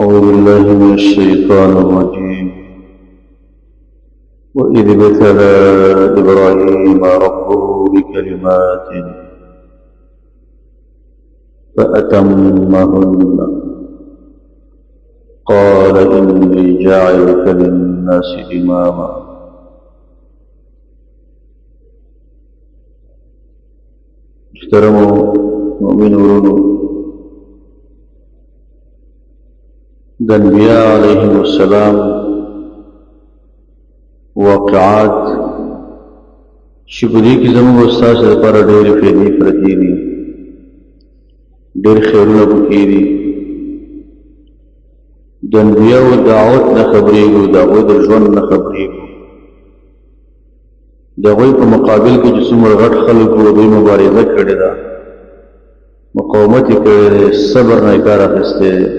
أعوذ بالله من الشيطان الرجيم وإذ ابتلى إبراهيم ربه بكلمات فأتمهن قال إني جاعلك للناس إماما محترموا مؤمنون د انبیاء علیهم السلام واقعات چې په دې کې زموږ استاد لپاره ډېرې فائدې پرتې دي، ډېر خیرونه پکې دي. د انبیاءو دعوت نه خبرېږو، د هغوی د ژوند نه خبرېږو، د هغوی په مقابل کې چې څومره غټ خلک وو دوی مبارزه کړې ده، مقاومت یې کړی دی، صبر نه یې کار اخیستی دی.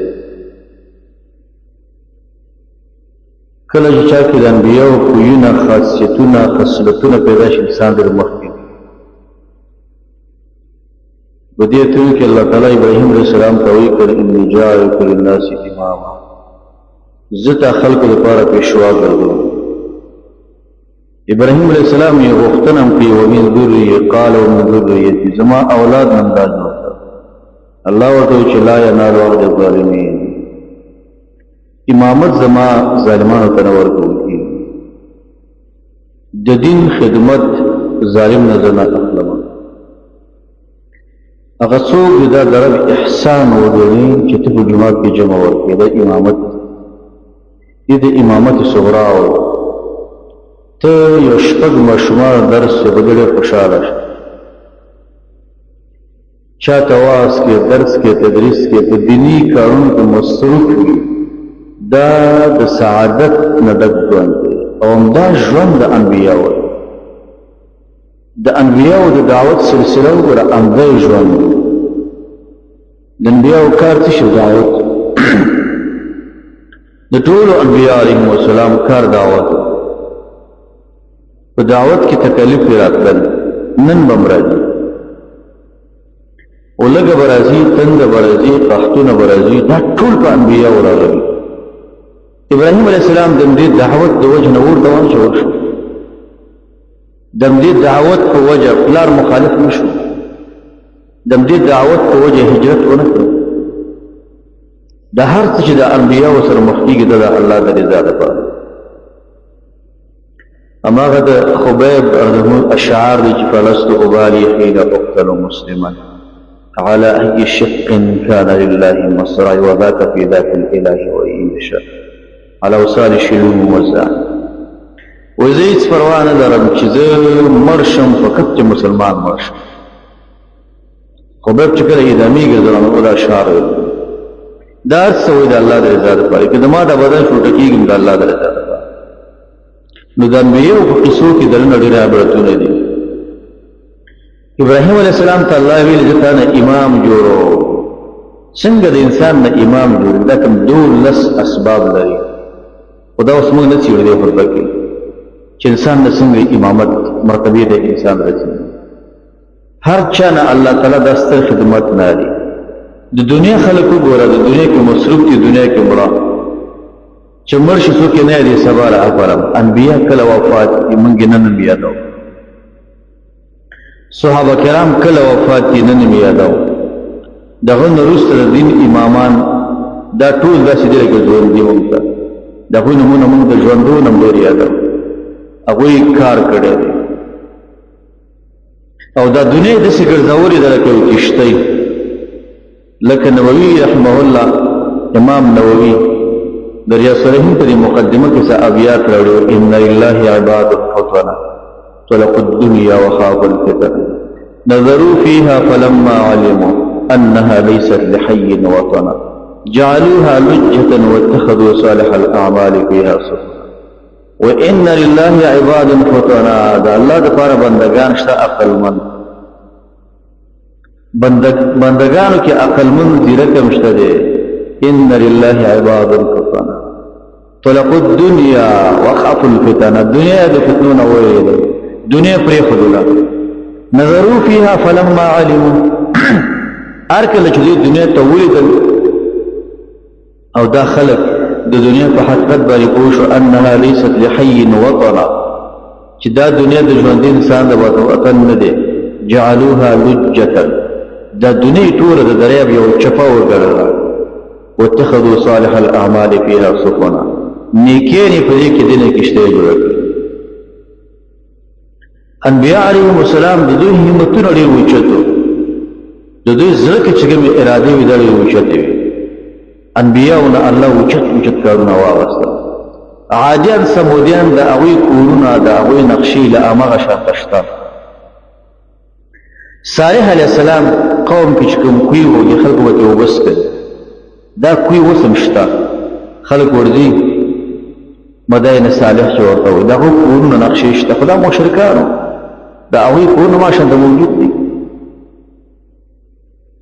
کله چې چا کې د انبیاءو خویونه، خاصیتونه، خصلتونه پیدا شي انسان در مخکې په دې ټول کې الله تعالی ابراهیم علیه السلام ته وایي کړ اني جاعلک للناس اماما، زه تا خلکو لپاره پیشوا ګرځوم. ابراهیم علیه السلام یې غوښتنه هم کوي ومن ذریه قال ومن ذریتي، زما اولاد نه هم دا جوړ کړه. الله ورته وایي چې لا ینال عهد الظالمین، امامت زما ظالمانو ته نه ورکول کېږي. د دین خدمت ظالم نه زه نه اخلم. هغه څوک چې دا د رب احسان وګڼي چې ته په جومات کې جمع ورکړې، دا امامت دی، د امامت صغرا و. ته یو شپږ ماشومان درس یې په ډېر خوشحاله شه، چاته واعظ کې، درس کې، تدریس کې، په دیني کارونو کې مصروف وي، دا د سعادت نه ډک ژوند دی. او همدا ژوند د انبیاءو دی. د انبیاءو د دعوت سلسله وګوره، همدا ژوند دی. د انبیاءو کار څه شي؟ دعوت. د ټولو انبیاء علیهم السلام کار دعوت. په دعوت کې تکلیف یې راتلل، نن به هم راځي، اولګه به راځي، تنده به راځي، قحطونه به راځي، دا ټول په انبیاءو راغلي. ابراهیم علیه السلام د دې دعوت د وجه نه ورته جوړ شو، د دې دعوت په وجه پلار مخالف نشو، د دې دعوت په وجه هجرت ونه کړ. د هر څه چې د انبیاء سره مخ کېږي د الله د رضا لپاره. هماغه د خبیب اشعار دي چې فلست ابالي حين اقتل مسلما على اي شق كان لله مصرعي وذاك في ذات الاله وان يشاء على وصال شلوم وزان. وزه هیڅ پروا نه لرم چې زه مړ شم، فقط چې مسلمان مړ شم. خبیب چې کله اعدامېږي زه دا اشعار دا هر څه وایي د الله د رضا لپاره، که زما دا بدن شوټه کېږي د الله د رضا لپاره. نو د انبیاءو په قصو کې دلته ډېر عبرتونه دي. ابراهیم علیه السلام ته الله ویل زه تا نه امام جوړو. څنګه د انسان نه امام جوړوي؟ دا کوم 12 اسباب لري، خو دا اوس موږ نه څېړو دې خطبه کې چې انسان نه څنګه امامت مرتبې د انسان رسي. هر چا نه الله تعالی دا ستر خدمت نه لري. د دنیا خلک وګوره، د دنیا کې مصروف دي، دنیا کې مړه چې مړ شي څوک یې نه یادوي سبا راپرم. انبیا کله وفات دي، موږ یې نن هم یادوو. صحابه کرام کله وفات دي، نن هم یادوو. دغه نه وروسته د دین امامان دا ټول داسې دي لکه ژوندي موږ ته. د هغوی نومونه موږ د ژوندو نه هم ډېر یادوو. هغوی کار کړی دی. او دا دنیا یې داسې ګرځولې ده لکه یو کښتۍ، لکه نووي رحمه الله، امام نووي د ریاض الصالحین په مقدمه کې څه ابیات راوړي: ان لله عباد فطنا طلقوا الدنيا وخابوا الفتن نظروا فيها فلما علموا انها ليست لحي وطنا جعلوها لجة واتخذوا صالح الاعمال فيها سفنا. وان لله عباد فطنا، دا الله دپاره بندگان شته عقلمند. بندگانو کې عقلمند زیرک هم شته دی. ان لله عباد فطنا طلقوا الدنيا وخافوا الفتن، الدنيا د فتنو نه وېرېدل، دنیا پرېښودله. نظروا فيها فلما علموا، هر کله چې دنیا ته ولیدل او دا خلق د دنیا په حقیقت باندې پوه شو انها لیست لحي وطنا چې دا دنیا د ژوندي انسان د وطن نه دی جعلوها لجة دا دنیا ټوله د دریاب یو چپه وګرځوله واتخذوا صالح الاعمال فيها سفنا نیکیانې په دې کې دینه کشته جوړه کړه انبیاء علیهم السلام د دوی همتونه ډېر اوچتو د دوی زړه کې چې کومې ارادې وي دا ډېرې اوچتې وي انبیاءونه الله اوچت کارونه واغوستل عادیان سمودیان د هغوی کورونه د هغوی نقشې له هماغه شاته شته صالح علیه السلام قوم کې چې کوم کوی وږي خلکو به ترې اوبه څښل دا کوی اوس هم شته خلک ورځي مداین صالح چې ورته وایي د هغوی کورونه نقشې شته خو دا مشرکانو د هغوی کورونه ماشاءالله موجود دي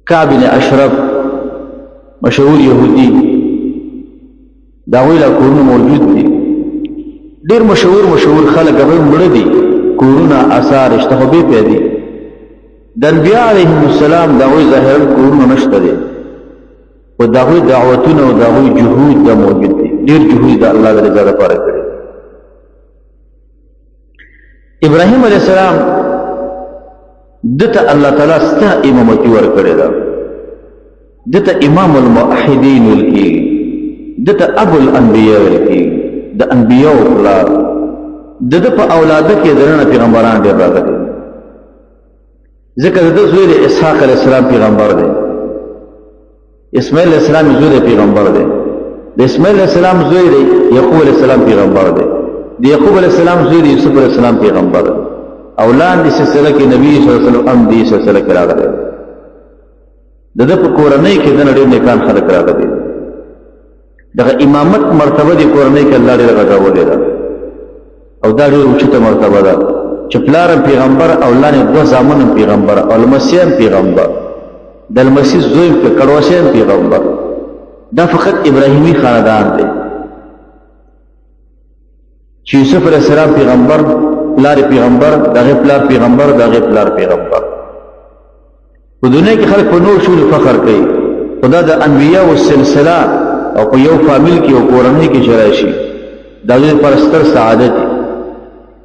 کعب بن اشرف مشهور یهودي دا هغوی لا کورونه موجود دي ډېر مشهور خلک هغوی مړه دي کورونه اثار شته خو بې پیا دي د انبیاء علیهم السلام د هغوی ظاهرا کورونه نشته دي و د هغوی دعوتونه او د هغوی جهود دا موجود دي ډېر جهود د الله د رضا لپاره کړي ابراهیم علیه السلام دته الله تعالی ستا امامتي ورکړې ده دته امام الموحدین ویل کېږي دته ابو الانبیاء ویل کېږي د انبیاءو پلار د ده په اولاده کې درنه پیغمبران ډېر راغلي ځکه د ده زوی د اسحاق علیه السلام پیغمبر دی اسماعیل علیه السلام زوی د پیغمبر دی د اسماعیل علیه السلام زوی د یعقوب علیه السلام پیغمبر دی د یعقوب علیه السلام زوی د یوسف علیه السلام پیغمبر دی او لاندې سلسله کې نبی صلی الله علیه وسلم هم دې سلسله کې راغلی د ده په کورنۍ کې دنه ډېر نیکان خلک راغلي دغه امامت مرتبه د کورنۍ کې الله ډېره غږولې ده او دا ډېره اوچته مرتبه ده چې پلار هم پیغمبر او لاندې دوه زامن هم پیغمبر او لمسی هم پیغمبر د لمسی زوی په کړوسی هم پیغمبر دا فقط ابراهیمي خاندان دی چې یوسف علیه السلام پیغمبر پلار پیغمبر دغه پلار پیغمبر دغه پلار پیغمبر په دنیا کې خلک په نور شول فخر کوي خدا د انبیاء او سلسله او په یو فامیل کې او کورنۍ کې شراشي دا د پرستر سعادت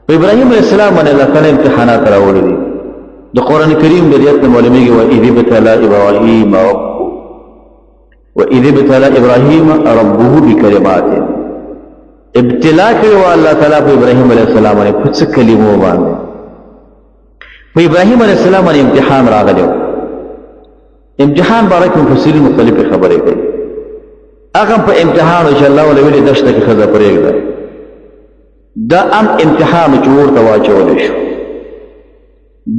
په ابراهیم علیه السلام باندې الله تعالی امتحانات راوړي دي د قران کریم د ریت معلومیږي و اذ ابتلى ابراهیم ربه و اذ ابتلى ابراهیم ربه بکلمات ابتلا کړو الله تعالی په ابراهیم علیه السلام باندې په څه کلمو باندې په ابراهیم علیه السلام باندې امتحان راغلی امتحان بارک مفسرین مختلف خبرې کوي هغه په امتحان چې الله ولې دشته کې خزه پرېږده دا ام امتحان چې ورته واچول شو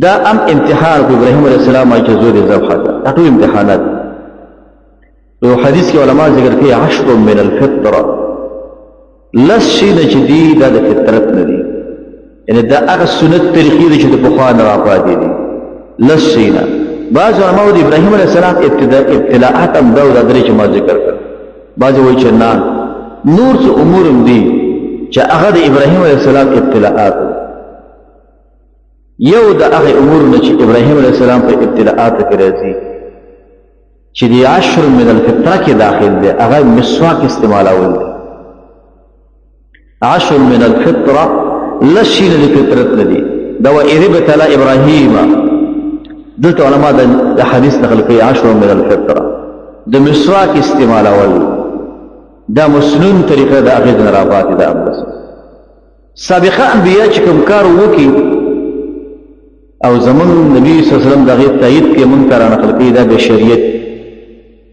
دا ام امتحان په ابراهیم علیه السلام چې زوی ذبح ده دا ټول امتحانات یو حدیث کې علما ذکر کوي 10 من الفطره لس شي چې دی دا د فطرت نه دي یعنی دا هغه سنت طریقې چې د پخوا نه راپاتې دي لس شي نه بعض علماء د ابراهیم علیه السلام ابتلاءات هم دا درې چې ما ذکر کړ بعض وایي چې نه نور څه امور هم دي چې هغه د ابراهیم علیه السلام ابتلاءات یو د هغه امور نه چې ابراهیم علیه السلام په ابتلاءات کې راځي چې د 10 من الفطره کې داخل دي هغه مسواک استعمالول دي 10 من الفطره لشي للفطرت لدي دا وإذ ابتلى ابراهيم دلت علماء دا حديث نقل کوي 10 من الفطره د مسواک استعمالول دا مسنون طریقه دا اغید نرابات دا امبس سابقه انبیاء چې کوم کار وکي او زمون نبی صلی الله علیه وسلم دا غیر تایید کې مونږ ته نقل کوي دا به شریعت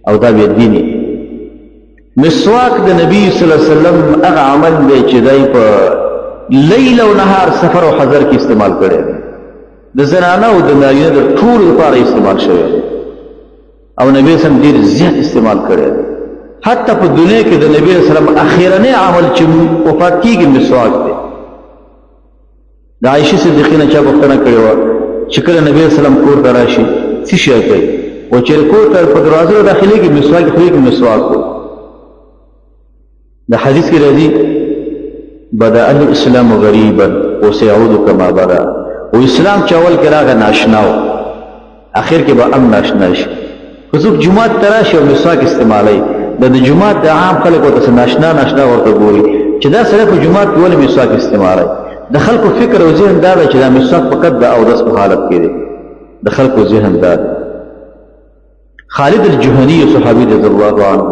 او دا به دیني مسواک د نبی صلی الله علیه وسلم هغه عمل دی چې دای په لیل او نهار سفر او حضر کې استعمال کړي د زنانه او د نارینه د ټول لپاره استعمال شوی او نبی سم ډیر زیات استعمال کړي حتی په دنیا کې د نبی صلی الله علیه وسلم اخیرنی عمل چې وفات کیږي مسواک دی د عائشه صدیقه نه چا پوښتنه کړې و چې کله نبی صلی الله علیه وسلم کور ته راشي څه شي کوي او چې کور ته په دروازه داخلي کې مسواک کوي مسواک دا حدیث کې راځي بدا الاسلام غریبا وسيعود كما بدا و اسلام چاول کې راغی ناشناو اخر کې به ام ناشنا شي خصوص جمعه تراشي او مسواک استعمالي د جمعات د عام خلکو ته ناشنا ورته ګوري چې دا سره په جمعات کې ولې مسواک استعمالوي د خلکو فکر او ذهن دا چې دا مسواک فقط د اودس په حالت کې دی د خلکو ذهن دا خالد الجهني صحابي رضی الله عنه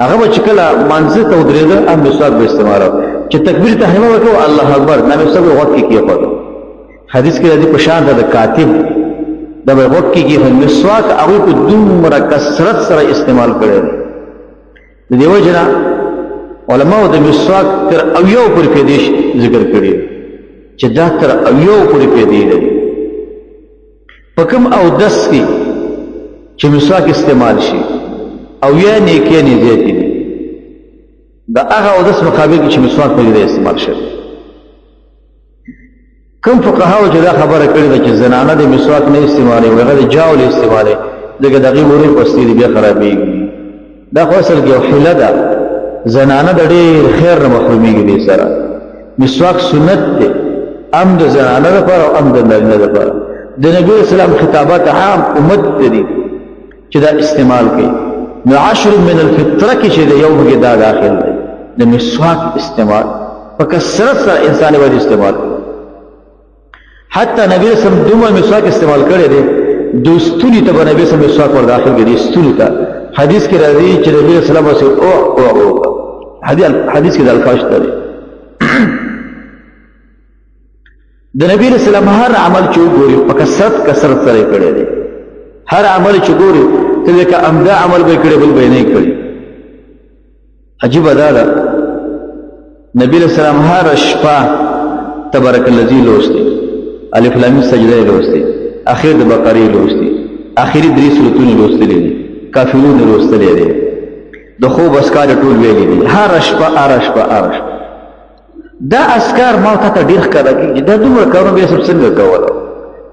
هغه چې کله منځ ته ودرېده هم مسواک به استعمالو چې تکبیر تحریمه وکړو الله اکبر دا مسواک وخت کې کېږي حدیث کې راځي په شان د کاتب دا به وخت کې کېږي مسواک هغه په دومره کثرت سره استعمال کړي د دیو جنا علماء د مسواک تر اویو پر پیدیش ذکر کړي چې دا تر اویو پر پیدی دی په کوم او دس کې چې مسواک استعمال شي او یا نیکی نه زیاتی دي دا هغه او دس مقابل کې چې مسواک په دې استعمال شي کوم فقهاو چې دا خبره کړې ده چې زنانه د مسواک نه استعمالي او هغه د جاول استعمالي دغه دغه مورې پستی بیا خرابېږي دا خو اصل کې حیله ده زنانه د ډېر خیر نه محرومېږي دې سره مسواک سنت دی ام د زنانه لپاره او ام د نارینه لپاره د نبی اسلام خطابات عام امت دي چې دا استعمال کوي نو 10 من الفطره کې چې یو کې دا داخل دی د مسواک استعمال په کثرت سره انسان باندې استعمال کوي حتی نبی اسلام دومره مسواک استعمال کړی دی دوستونی ته نبی اسلام مسواک ور داخل کړي ستونی ته حدیث کې راځي چې نبی اسلام وسه او حدیث کې د الفاظ ته د نبی اسلام هر عمل چې وګوري په کثرت سره کړی دی هر عمل چې ګوري ته لکه امدا عمل به کړی بل به نه کړی عجیب ده نبی اسلام هر شپه تبارک الذی لوستي الف لام سجده لوستي اخر د بقره لوستي اخري درې سورتونه لوستلې دي کافرون لوستلې دي د خوب اسکار ټول ویلې دي هر شپه دا اسکار ما ته ډیر ښکاره کیږي دا دومره کارونه به څنګه کوله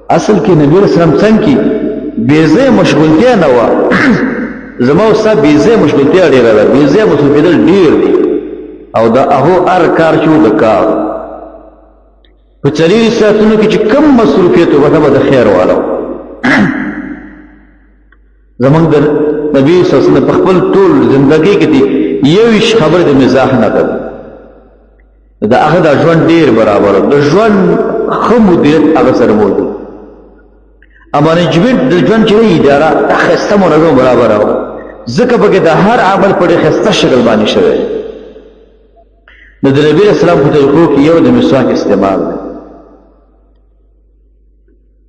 اصل کې نبی اسلام څنګه بیزه مشغولتیا نه و زما اوسه بیزه مشغولتیا ډیره ده بیزه مشغولتیا ډیر دي او دا هغه هر کار چې د کار په چلیری ساتونو کې چې کم مصروفیت وته د خیر والو زمونږ د نبی صلی الله علیه وسلم په خپل ټول ژوندۍ کې دي یو خبر د مزاح نه ده دا هغه د ژوند ډیر برابر د ژوند خو مدیریت هغه سره موجود اما نجبت د ژوند چې اداره خسته منظم برابر او ځکه به د هر عمل په خسته شکل باندې شوی د نبی اسلام په طریقو کې یو د مسواک استعمال دی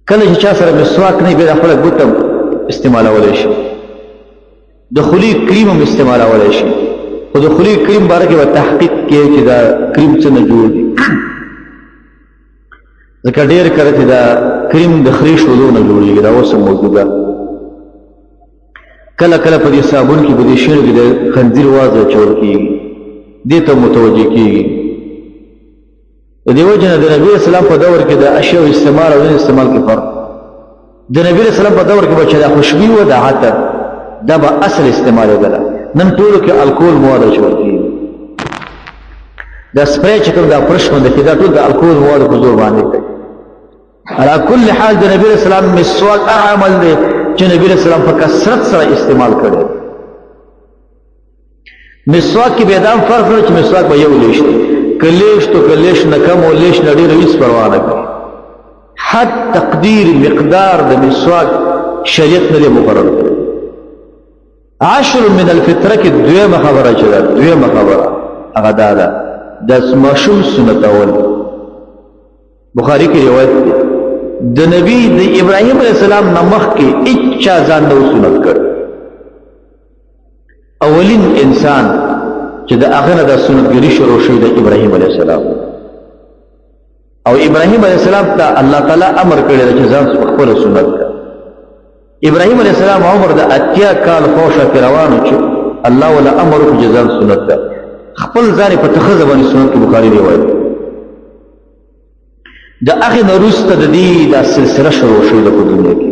کله چې چا سره مسواک نه به خپل ګوتم استعمالولای شي د خلی کریم هم استعمالولای شي او د خلی کریم باره کې تحقیق کوي چې دا کریم څنګه جوړ دي ځکه ډېر کله چې دا کریم د خریش ولونه جوړیږي دا اوس موجوده کله کله په دې صابون کې به د شیر کې د خنزیر وازه چول کیږي دې ته متوجه کیږي د دې وجه نه د نبی اسلام په دور کې د اشیاء استعمال او استعمال کې فرق د نبی اسلام په دور کې به چې د خوشبو او د عطر دا به اصل استعمال وکړه نن ټول کې الکول مواد چول کیږي دا سپری چې کوم دا فرش باندې کې دا ټول د الکول مواد په زور باندې کوي على كل حال د نبی اسلام مسواک عمل دی چې نبی اسلام په کثرت سره استعمال کړي مسواک کې به دا فرق نه چې مسواک به یو لیش کلیش تو کلیش نه کم او لیش نه ډیر هیڅ پروا نه کوي حد تقدیر مقدار د مسواک شریعت نه مقرر کړي 10 من الفطره کې دویمه خبره چې ده دویمه خبره هغه دا ده د مشروع سنت اول بخاری کې روایت ده د نبی د ابراهیم علیه السلام نمخ کې اچا ځان نو سنت کړ اولین انسان چې د هغه نه د سنتګری شروع شوی د ابراهیم علیه السلام او ابراهیم علیه السلام ته الله تعالی امر کړی چې ځان خپل سنت کړ ابراهیم علیه السلام عمر د اتیا کال خوشا کې روانو چې الله ولا امر په ځان سنت کړ خپل ځان په تخزه باندې سنت کې بخاری روایت د هغه نورسته د دې د سلسله شروع شوه په دنیا کې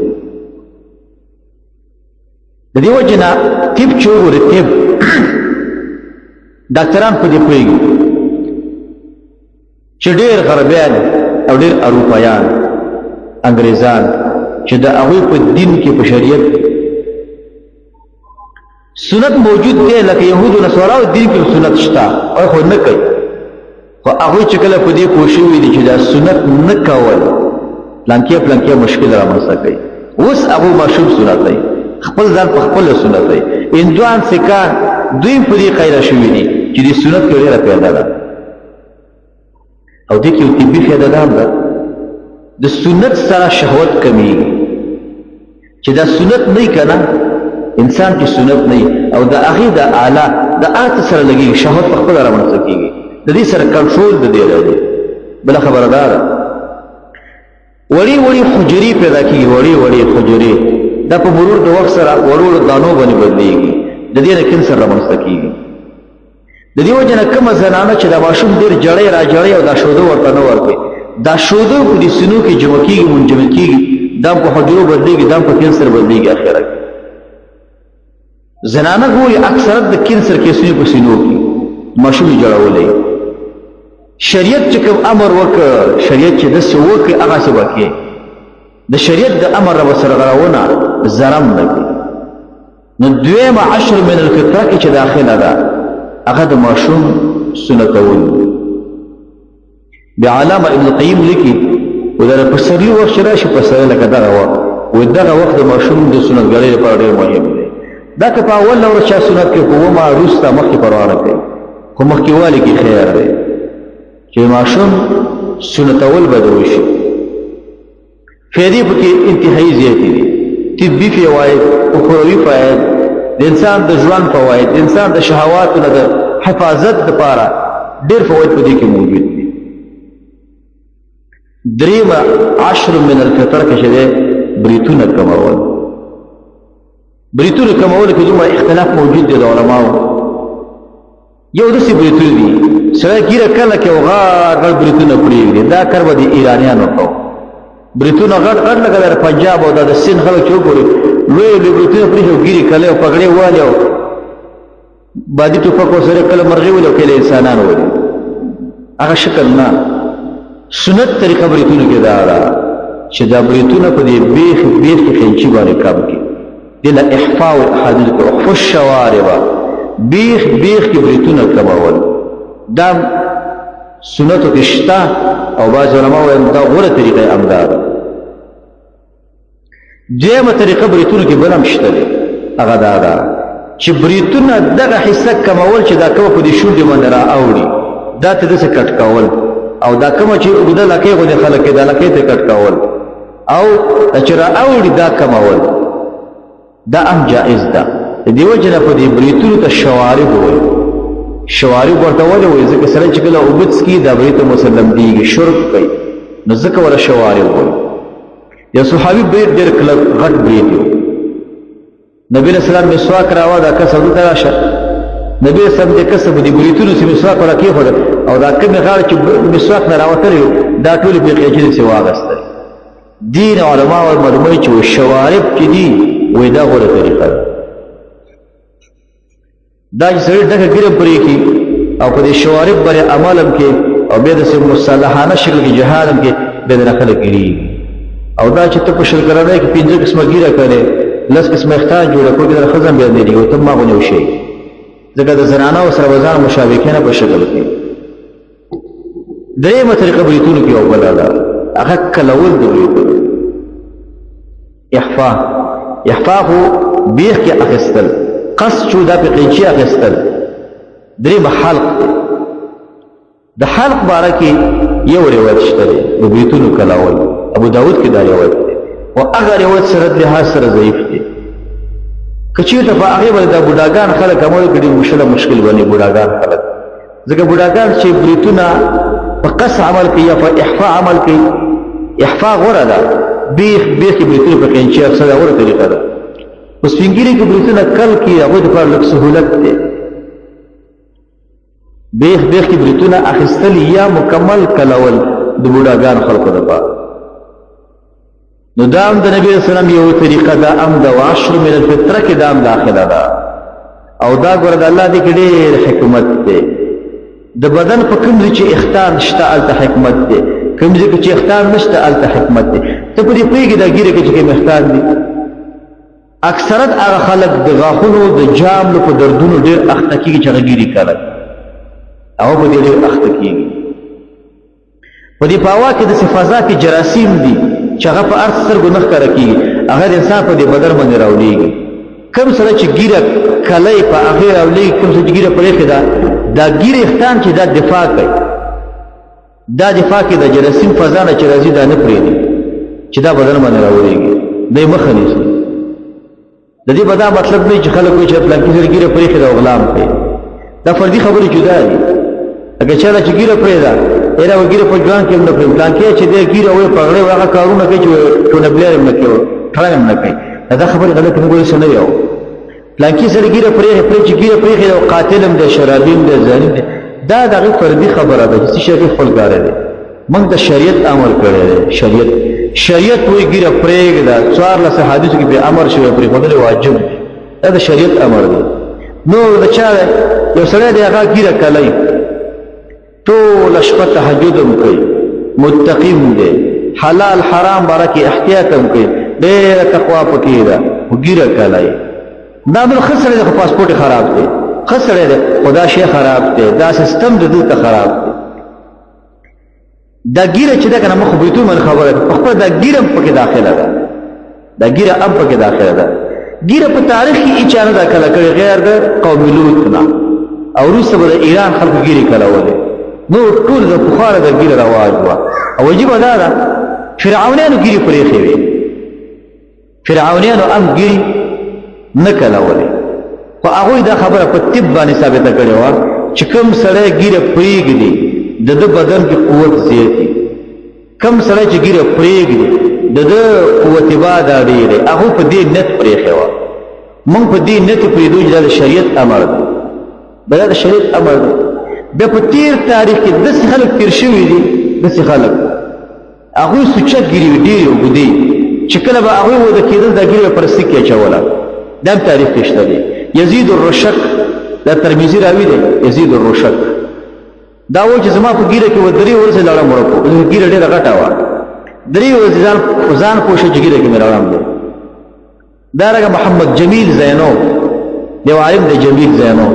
د دې وجنه طب چور طب ډاکټران په دې پوهیږي چې ډېر غربیان او ډېر اروپایان انګريزان چې د هغه په دین کې په شریعت سنت موجود دی لکه یهود او نصاراو دین کې سنت شته او خو نه کوي خو هغه چې کله په دې کوشش وکړي چې دا سنت نه کول پلانکې مشکل رامنځته کوي اوس هغه ماشوم سنت دی خپل ځان په خپل سنت دی اندوان سکان دوی په دې قایل شوی دي چې دې سنت کې ډیره پیدا ده او دې کې طبي فایده ده د سنت سره شهوت کمیږي چې دا سنت نه کنا انسان کی سنت نہیں او دا هغه د اعلی د آت سره لګي شهوت په خپل رامنځته کیږي د دې سره کنټرول د دی راځي بل خبردار وړي حجري پیدا کیږي وړي حجري دا په مرور د وخت سره ورور دانو باندې بدلېږي د دې نه کینسر رامنځته کیږي د دې وجه نه کوم زنانه چې د ماشوم ډیر جړې او دا شودو ورته نه ورکوي دا شودو په دې سينو کې جمع کیږي منجمد کیږي دا په حجرو بدلېږي دا په کینسر بدلېږي اخره زنانه ګوري اکثرت د کینسر کیسونو په سینو کې ماشوم جوړولې شریعت چې کوم امر وکړ شریعت چې د څه وکړي هغه څه وکړي د شریعت د امر رب سره غراونه زرم نه کوي نو دویم 10 من الفطره کې چې داخله ده هغه د ماشوم سنتول بعلامه ابن القیم لیکي ودغه پسرلی وخت راشي پسرلی لکه دغه وخت ودغه وخت د ماشوم د سنتګړې لپاره ډېر مهم دی دا که په اول لور چا سنت کې په ما روسته مخکې پروانه کوي خو مخکې والی کې خیر دی چې ماشوم سنتول بدوي شي فائدې پکې انتهایی زیاتې دي طبي فواید اخروي فواید د انسان د ژوند فواید د انسان د شهواتو د حفاظت لپاره ډېر فواید په دې کې موجود دي دریم 10 من الفطر کې چې بریتونه کمول بریتونه کمول کې دومره اختلاف موجود دی د علماو یو داسې بریتونه دي سره ګیره کله کې غړ بریتونه پرېږدي دا کار به د ایرانیانو کوو بریتونه غړ لکه د پنجاب او د سین خلک چې وګوري لوی بریتونه پرېږدي او ګیرې کلی او پګړې والي او بادي ټوپک سره کله مرغۍ ولي او کله انسانان ولي هغه شکل نه سنت طریقه بریتونه کې دا ده چې دا بریتونه په دې بیخ کې خنچي باندې کم کې دل احفاء احاديث احفظ الشوارب بیخ کی بریتونه کمول دا سنتو کشتا او باز علماء وایم دا غوره طریقه امداد دیمه طریقه بریتونه کې بلم شته هغه دا چې بریتونه دغه حصہ کمول چې دا کوم په دې شونډې باندې را اوړي دا ته د کټ کول او دا کوم چې وګړه لکه غو خلک دا لکه ته کټ کول او چې را اوړي دا کمول دا هم جائز ده دیو جنا په دې بریتونو ته شوارب وایي شوارب ورته وایي ځکه سره چې کله وبس کی دا بریت مسلم دیږي شرب کوي نو ځکه ولا شوارب وایي یا صحابي ډېر کله غټ بریت نبی رسول الله مسواک راوا دا کسب تراشه نبی سم دې کسب دې بریتونو سم مسواک ورکې هو او دا کوم غاړه چې مسواک نه راوتلی دا ټول په قیچې څخه واغسته دین علماء او مرموی چې شوارب کې دي وې دا غوړه طریقه دا چې سړی دغه ګرم پرې کې او په دې شوارب باندې عملم کې او به د مصالحانه شکل کې جهادم کې به د خلک ګری او دا چې ته په شل کرانه کې 15 قسمه ګیره کړي لس قسمه اختیار جوړ کړي د خزم به دی او ته ما غو نه شي ځکه د زنانه او سره وزن مشابهینه په شکل کې دریمه طریقه بریتونو کې او بلاله هغه کلول دی احفاء بیخ کې اخستل قص چو دا په قیچی اخستل دریم حلق د حلق باره کې یو روایت شته د بیتونو کلاول ابو داود کې دا روایت دی او هغه روایت سره د سره ضعیف دی کچېته په هغه باندې د بوډاګان خلک عمل کړي مشکل باندې بوډاګان خلک ځکه بوډاګان چې بیتونه په قص عمل کوي یا په احفاء عمل کوي احفاء غوره ده بیخ کې بیتونه په قیچی اکثر غوره طریقه ده پس فنګری کې بریتونه کل کې هغه د پر لک سہولت ده بیخ کې بریتونه اخستل یا مکمل کلول د بوډاګان خلقو لپاره نو دام د نبی صلی الله علیه وسلم یو طریقه ده ام د 10 من الفطره کې دام داخله ده او دا ګور د الله دې کې ډېر حکمت ده د بدن په کوم ځای چې اختار نشته الته حکمت ده کوم ځای چې اختار نشته الته حکمت ده ته په دې پیګه د ګیره کې چې اختار دي اکثرت هغه خلک د غاښونو د جام په دردونو ډېر اخته کېږي چې هغه ګیرې کوي او په دې ډېر اخته کېږي. په دې په هوا کې داسې فضا کې جراثیم دي چې هغه په هر سترګو نه ښکاره کېږي، هغه د انسان په دې بدن باندې راولېږي. کوم سره چې ګیره کلی په هغې راولېږي، کوم سره چې ګیره پرېښې ده، دا ګیرې ویښتان چې دا دفاع کوي، دا دفاع کې د جراثیم فضا نه چې راځي دا نه پرېږدي چې دا بدن باندې راولېږي، دی مخه نیسي. د دې به دا مطلب نه چې خلک وایي چې پلانکي سره ګیره پرېښې ده او غلام کوي، دا فردي خبرې جدا دي. اگه چاله چې ګیره پرېږده ایره و ګیره په ځوان کې هم نه پرېږدي، پلانکي چې دی ګیره وایي پغړې هغه کارونه کوي چې ټونبلیر هم نه کوي، ټړی هم نه کوي، دا خبرې غلطې موږ وایو څه نه یو. پلانکي سره ګیره پرېښې چې ګیره پرېښې ده او قاتل هم دی، شرابي هم دی، زاني دی، دا د هغې فردي خبره ده چې څه شی کې خپل کار دی. موږ د شریعت امر کړی دی. شریعت وایي ګیره پرېږده، 14 حدیثو کې پرې امر شوی، پرېښودل واجب دی، دا د شریعت امر دی. نور د چا یو سړی دی هغه ګیره کلی ټوله شپه تهجد هم کوي، متقیم دی، حلال حرام باره کې احتیاط هم کوي، ډېره تقوا پکې ده، خو ګیره کلی دا بل ښه سړی دی خو پاسپورټ یې خراب دی، ښه سړی دی خو دا شی خراب دی، دا سیستم د دلته خراب دی. دا ګیره چې ده که نه مخ بیتون من خبره ده، په خپله دا ګیره هم پکې داخله ده، دا ګیره هم پکې داخله ده. ګیره په تاریخ کې هیچا نه ده کله کړې غیر د قوم لوط نه، او وروسته به د ایران خلکو ګیرې کلولې، نور ټول د پخوا د ګیره رواج وه. او عجیبه دا ده فرعونیانو ګیرې پرېښې وې، فرعونیانو هم ګیرې نه کلولې، خو هغوی دا خبره په طب باندې ثابته کړې وه چې کوم سړی ګیره پرېږدي د ده بدن کې قوت زیاتي، کوم سړی چې ګیره پرېږدي د ده قوت باد ډېرې، هغو په دې نیت پرېښې وه. موږ په دې نیت پرېږدو چې دا د شریعت امر دی، دا د شریعت امر دی. بیا په تېر تاریخ کې داسې خلک تېر شوي دي، داسې خلک هغوی سوچت ګیرې وي ډېرې اوږدې چې کله به هغوی وده کېدل دا ګیرې به پر سیک کې اچوله، دا هم تاریخ کې شته دی. یزید الرشک دا ترمذي راوي دی، یزید الرشک دا وایي چې زما په ګیره کې و 3 ورځې لړم ورکو، ګیره ډېره غټه وه، 3 ورځې ځان پوښه چې ګیره کې مې لړم دی. دارنګه محمد جمیل زینو یو عالم دی، جمیل زینو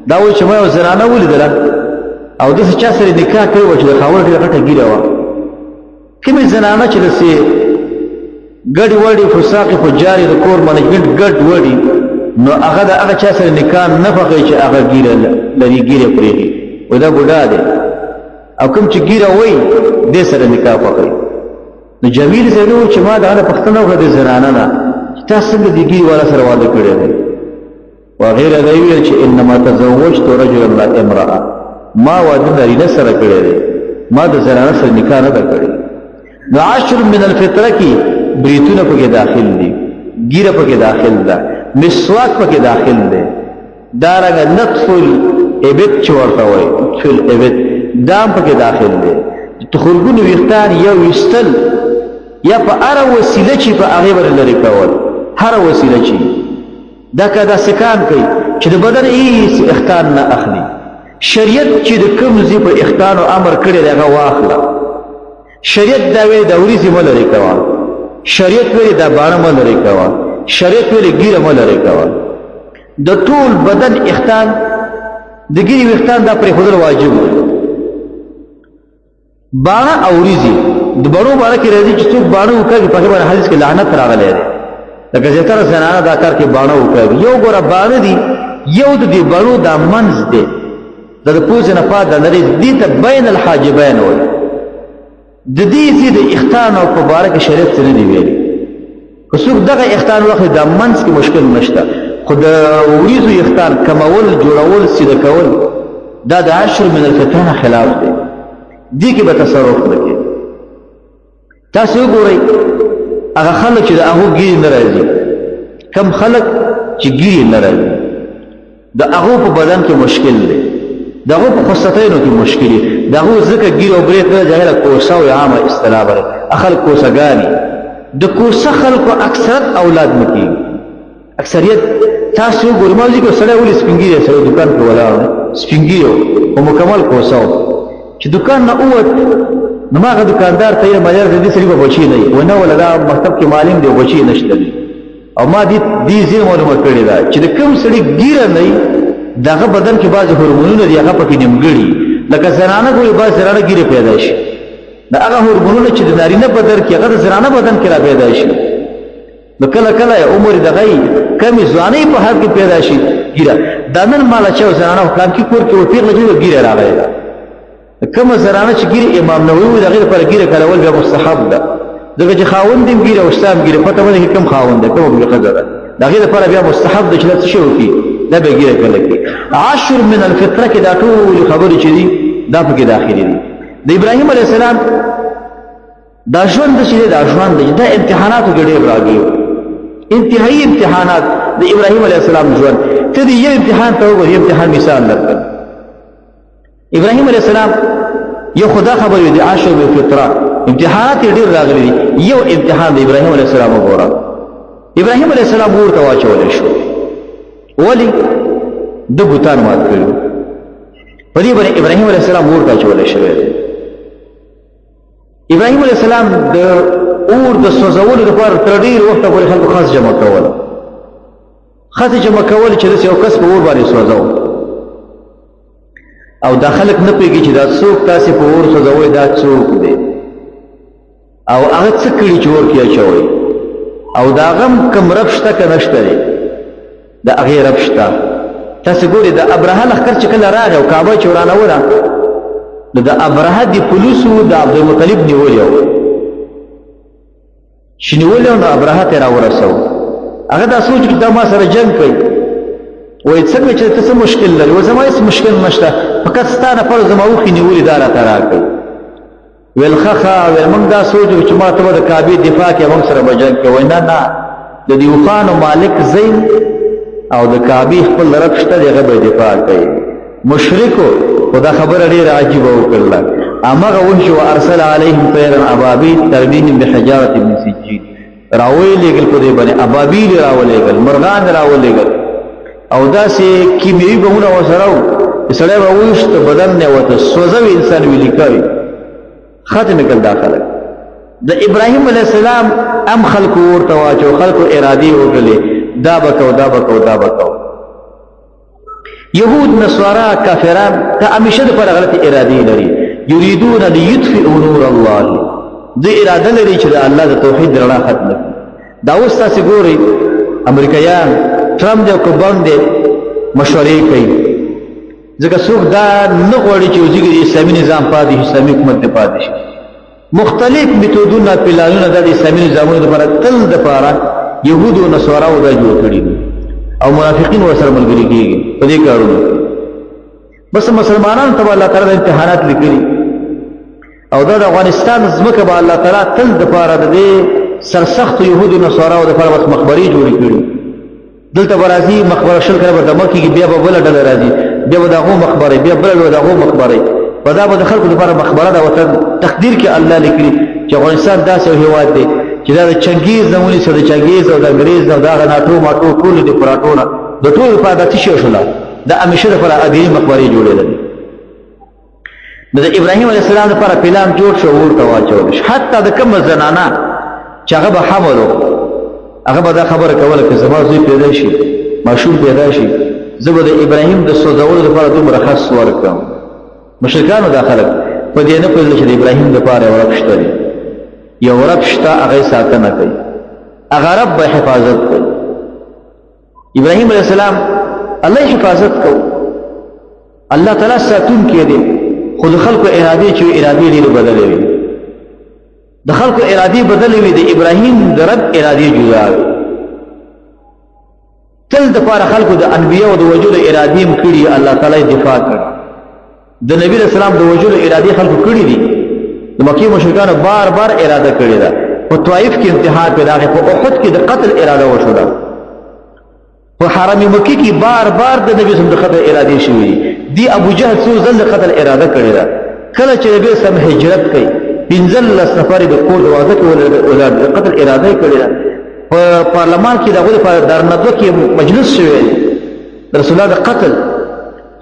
دا وایي چې ما یو زنانه ولیدله او داسې چا سره نکاح کړی وه چې د خاوند ډېره غټه ګیره وه. کومې زنانه چې داسې ګډ وډې فساقې فجارې د کور منجمنټ ګډ وډې، نو هغه د هغه چا سره نکاح نه خوښوي چې هغه ګیره لري، ګیره پرېږدي، وایي دا بوډا دی. او کوم چې ګیره وایي دې سره نکاح خوښوي. نو جمیل زینو وایي چې ما د هغه پوښتنه وکړه د زنانه نه چې تا څنګه د ګیرې والا سره واده کړی دی؟ وغیره دا ویل چې انما تزوجت رجلا لا امرأه، ما واده نارینه سره کړی دی، ما د زنانه سره نکاح نه ده کړې. نو 10 من الفطره کې بریتونه پکې داخل دي، ګیره پکې داخل ده، مسواک پکې داخل دی، دارنګه نطف الابط چې ورته وایي، نطف الابط دا هم پکې داخل دی. د خلګونو ویښتان یو ویستل یا په هره وسیله چې په هغې باندې لرې کول، هره وسیله چې دا که دا سکان کوي چې د بدن هیڅ اختان نه اخلي. شریعت چې د کوم ځای په اختانو امر کړی دی هغه واخله. شریعت دا ویلي دا وریځې مه لرې کوه، شریعت ویلي دا باڼه مه لرې کوه، شریعت ویلي ګیره مه لرې کوه. د ټول بدن اختان د ګیرې ویښتان دا پرېښودل واجب دی. باڼه او وریځې د بڼو باره کې راځي چې څوک باڼه وکړي، په هغې باندې حدیث کې لعنت راغلی دی، لکه زیاتره زنانه دا کار کې باڼه وکړي. یو ګوره باڼه دي، یو د دې بڼو دا منځ دی، دا د پوزې نه پات دا لري، دې ته بین الحاجبین وایي. د دې ځای د اختان او په باره کې شریعت څه نه دي ویلي. که څوک دغه اختان واخلي دا منځ کې مشکل نشته، خو د وریځو اختان کمول، جوړول، سیده کول دا د 10 من الفطره نه خلاف دی، دې کې به تصرف نه کوي. تاسو وګورئ هغه خلک چې د هغو ګیرې نه راځي، کم خلک چې ګیرې نه راځي د هغو په بدن کې مشکل دی، د هغو په خصتینو کې مشکل دی، د هغو ځکه ګیر او برېت نه جاهله کوسه او عامه اصطلاح باندې خلک کوسهګانې. د کوسه خلکو اکثرت اولاد نه کېږي، اکثریت تاسو وګورئ ما وایي که سړی ولې سپین ږیری سړی دوکان کې ولاړ سپین ږیری او مکمل کوسه و چې دوکان نه ووت، نو ما هغه دوکاندار ته یې مجر د دې سړي به بچي نه وي، ونه ولا دا مکتب کې معلم دی بچي نشته دی، او ما دې ځین معلومه کړې ده چې د کوم سړي ګیره نه وي دغه بدن کې بعضې هورمونونه دي هغه پکې نیمګړي لکه زنانه ګورې بعض زنانه ګیره پیدا شي د هغه هورمونونه چې د نارینه بدن کې هغه د زنانه بدن کې را پیدا شي نو کله کله عمر دغه کمې ځوانۍ په حال کې پیدا شي ګیره دا نن ماله چې زنانه کام کې کور کې و پیغله جوړه ګیره راغلی ده کومه زنانه چې ګیره امام نووي د هغې لپاره ګیره کارول بیا مستحب ده ځکه چې خاوند هم ګیره او شته هم ګیره پته باندې کوم خاوند ده کومه ښځه ده د هغې لپاره بیا مستحب ده چې دا څه شی وکړي دا به ګیره کله کړي عشر من الفطره کې دا ټولې خبرې چې دي دا پکې داخلي دي د ابراهیم علیه السلام دا ژوند چې دی دا ژوند دی دا امتحاناتو کې ډېر راغلي انتهایی امتحانات د ابراهیم علیه السلام ژوند ته دې یو امتحان ته وګورې امتحان مثال درکړ ابراهیم علیه السلام یو خدا خبرې دی عاشر بالفطره امتحانات ډېر راغلي دي یو امتحان د ابراهیم علیه السلام وګوره ابراهیم علیه السلام اور ته واچولی شو ولې د بوتان مات کړي په دې باندې ابراهیم علیه السلام اور ته اچولی شوی دی ابراهیم علیه السلام د اور د سوځولو لپاره تر ډېر وخته پورې خلکو خس جمع کول خس جمع کول چې داسې یو کس په اور باندې سوځو او دا خلک نه پوهېږي چې دا څوک تاسې په اور سوځوئ دا څوک دی او هغه څه کړي چې اور کې اچوئ او د هغه هم کوم رب شته که نشته دی د هغې رب شته تاسې ګورئ د ابرهه لښکر چې کله راغی او کعبه چې ورانوله نو د ابرهه د پولیسو د عبدالمطلب نیولی و چې نیولی و نو ابرهه ته یې راورسو هغه دا سوچ کړي دا ما سره جنګ کوي وایي څنګه چې ته څه مشکل لري و زما هېڅ مشکل نشته فقط ستا نفر زما اوښې نیولي دا راته راکړئ ویل ښه ویل موږ دا سوچ چې ما ته به د کعبې دفاع کې موږ سره به جنګ کوي وایي نه د دې اوښانو مالک زی او د کعبې خپل رب شته دی هغه به دفاع کوي مشرکو خو دا خبره ډېره عجیبه وکړله همغه وحشي وارسل علیهم طیرا ابابیل ترمیهم بحجارة من سجیل راولېږل په دې باندې ابابیل یې راولېږل مرغان یې راولېږل او داسې کیمیاوي بمونه ورسره وو چې سړی به وویشت بدن نه وته سوځوي انسان ویلي کوي ختم کړل دا خلک د ابراهیم علیه السلام هم خلکو ورته واچو خلکو ارادې وکړلې دا به کو دا به کو دا به کو یهود نصارا کافران ته همیشه دپاره غلطې ارادې لري یریدون لیطفئوا نور الله دوی اراده لري چې د الله د توحید رڼا ختمه کړي دا اوس تاسې ګورئ امریکایان ټرمپ دی او که بم دی مشورې کوي ځکه څوک دا نه غواړي چې وزیږي د اسلامي نظام پاتې شي اسلامي حکومت دې پاتې شي مختلف میتودونه پلانونه دا د اسلامي نظامونو دپاره تل دپاره یهودو او نصاراو دا جوړ کړي دي او منافقین ورسره ملګري کېږي په دې کارونو بس مسلمانانو ته به الله تعالی امتحانات لیکلي او دا د افغانستان ځمکه به الله تعالی تل دپاره د دې سرسختو یهودو نصاراو دپاره بس مخبرې جوړې کړي دلته به راځي مخبره شل کله به دمه کېږي بیا به بله ډله راځي بیا به د هغو مخبرې بیا بله ډله د هغو مخبرې په دا به د خلکو لپاره مخبره ده وطن تقدیر کې الله لیکلي چې افغانستان داسې یو هېواد دی چې دا د چنګیز نه ونیسو د چنګیز او د انګریز نه د هغه ناټو ماټو ټولو د پراټونه د ټولو لپاره دا څه شی شوله د همیشه لپاره ادبي مقبرې جوړېدلې د ابراهیم علیه السلام لپاره پلان جوړ شو اور ته واچول شو حتی د کومه زنانه چې هغه به حمل و هغه به دا خبره کوله که زما زوی پیدا شي ماشوم پیدا شي زه به د ابراهیم د سوځولو لپاره دومره خس ورکړم مشرکانو دا خلک په دې نه پوهېدل چې د ابراهیم دپاره یو رب شته دی یو رب شته هغه یې ساتنه کوي هغه رب به حفاظت کوي ابراهیم علیه السلام الله یې حفاظت کوي الله تعالی ساتونکی دی خو د خلکو ارادې چې ارادې ډېرې بدلې وي د خلکو ارادې بدلې وي د ابراهیم د رب ارادې جدا وي تل دپاره خلکو د انبیاء د وجود ارادې هم کړي الله تعالی دفاع کړي د نبی علیه السلام د وجود ارادې خلکو کړي دي د مکې مشرکانو بار بار اراده کړې ده په طائف کې امتحان پیدا غی په احد کې د قتل اراده وشوله په حرم مکې کې بار بار د نبی صلی الله علیه وسلم د قتل ارادې شوې دي ابو جهل څو ځل د قتل اراده کړې ده کله چې نبی صلی الله علیه وسلم هجرت کوي 15 سفر د کور دروازه کې ولر د قتل اراده کړې ده په پارلمان کې دغه لپاره درنده کې مجلس شوی رسول الله د قتل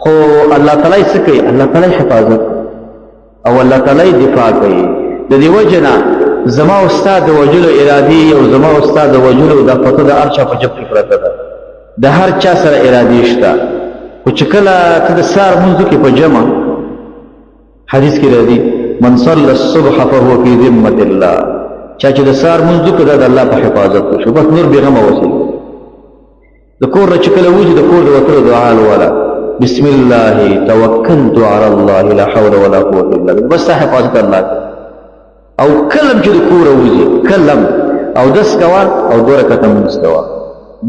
خو الله تعالی څه کوي الله تعالی حفاظت او الله تعالی دفاع کوي د دې وجنه زما استاد د وجلو ارادي او زما استاد د وجلو د پته د ارچا په جب کې پراته ده د هر چا سره ارادي شته او چې کله ته د سار منځ کې په جمع حدیث کې راځي من صلى الصبح فهو في ذمه الله چا چې د سار منځ کې د الله په حفاظت شو بس نور بیغمه وسی د کور چې کله وځي د کور د وتر دعا ولا بسم الله توکلت على الله لا حول ولا قوه الا بالله بس حفاظت الله او کلم چې د کور وځي کلم او دس کوا او دوه رکعاته مستوا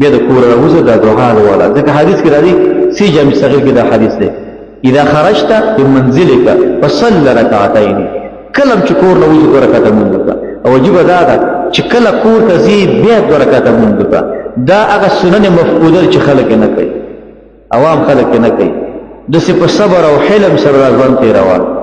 بیا د کور وځي د دعا ولا ځکه حدیث کې راځي سی جامع صغیر کې دا حدیث دی اذا خرجت من منزلك فصل ركعتين کلم چې کور وځي دوه رکعاته مونږه او واجب دا ده چې کله کور ته ځي بیا دوه رکعاته مونږه دا هغه سنن مفقوده چې خلک نه کوي عوام خلک نه کوي د څه په صبر او حلم سره ځان تیروي